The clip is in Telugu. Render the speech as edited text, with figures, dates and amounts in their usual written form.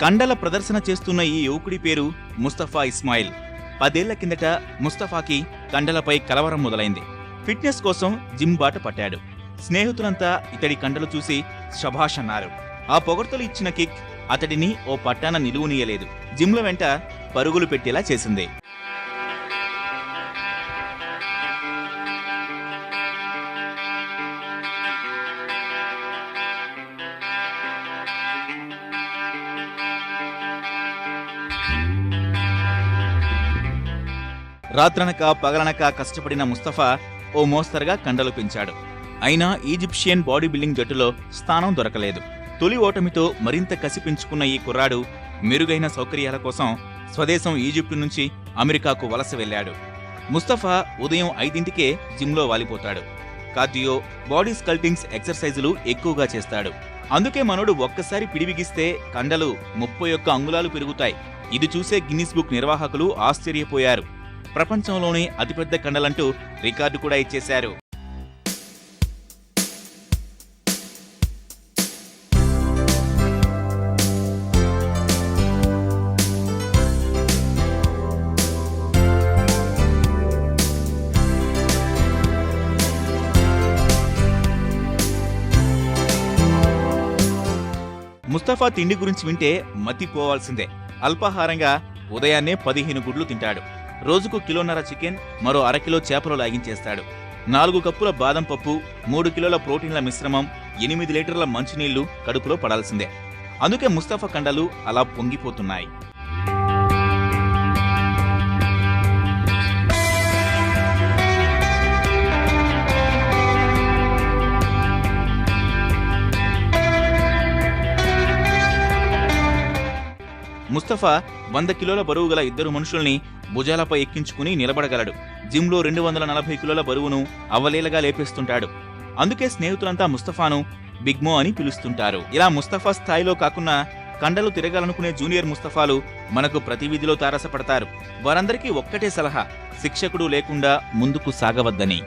కండల ప్రదర్శన చేస్తున్న ఈ యువకుడి పేరు ముస్తఫా ఇస్మాయిల్. 10 ఏళ్ల కిందట ముస్తఫాకి కండలపై కలవరం మొదలైంది. ఫిట్నెస్ కోసం జిమ్ బాట పట్టాడు. స్నేహితులంతా ఇతడి కండలు చూసి శభాష్ అన్నారు. ఆ పొగడ్తలు ఇచ్చిన కిక్ అతడిని ఓ పట్టాన నిలువునీయలేదు. జిమ్ల వెంట పరుగులు పెట్టేలా చేసింది. రాత్రనక పగలనక కష్టపడిన ముస్తఫా ఓ మోస్తరుగా కండలు పెంచాడు. అయినా ఈజిప్షియన్ బాడీ బిల్డింగ్ జట్టులో స్థానం దొరకలేదు. తొలి ఓటమితో మరింత కసి పెంచుకున్న ఈ కుర్రాడు మెరుగైన సౌకర్యాల కోసం స్వదేశం ఈజిప్టు నుంచి అమెరికాకు వలస వెళ్లాడు. ముస్తఫా ఉదయం 5ంటికే జిమ్లో వాలిపోతాడు. కార్డియో, బాడీ స్కల్టింగ్స్ ఎక్సర్సైజులు ఎక్కువగా చేస్తాడు. అందుకే మనోడు ఒక్కసారి పిడివిగిస్తే కండలు 31 అంగుళాలు పెరుగుతాయి. ఇది చూసే గిన్నిస్ బుక్ నిర్వాహకులు ఆశ్చర్యపోయారు. ప్రపంచంలోనే అతిపెద్ద కండలంటూ రికార్డు కూడా ఇచ్చేశారు. ముస్తఫా తిండి గురించి వింటే మతిపోవాల్సిందే. అల్పాహారంగా ఉదయాన్నే 15 గుడ్లు తింటాడు. రోజుకు 1.5 కిలోల చికెన్, మరో 1/2 కిలో చేపలు లాగించేస్తాడు. 4 కప్పుల బాదం పప్పు, 3 కిలోల ప్రోటీన్ల మిశ్రమం, 8 లీటర్ల మంచినీళ్లు కడుపులో పడాల్సిందే. అందుకే ముస్తఫా కండలు అలా పొంగిపోతున్నాయి. ముస్తఫా 100 కిలోల బరువు గల 2 మనుషుల్ని భుజాలపై ఎక్కించుకుని నిలబడగలడు. జిమ్లో 240 కిలోల బరువును అవలేలగా లేపేస్తుంటాడు. అందుకే స్నేహితులంతా ముస్తఫాను బిగ్మో అని పిలుస్తుంటారు. ఇలా ముస్తఫా స్థాయిలో కాకుండా కండలు తిరగాలనుకునే జూనియర్ ముస్తఫాలు మనకు ప్రతి వీధిలో తారసపడతారు. వారందరికీ ఒక్కటే సలహా, శిక్షకుడు లేకుండా ముందుకు సాగవద్దని.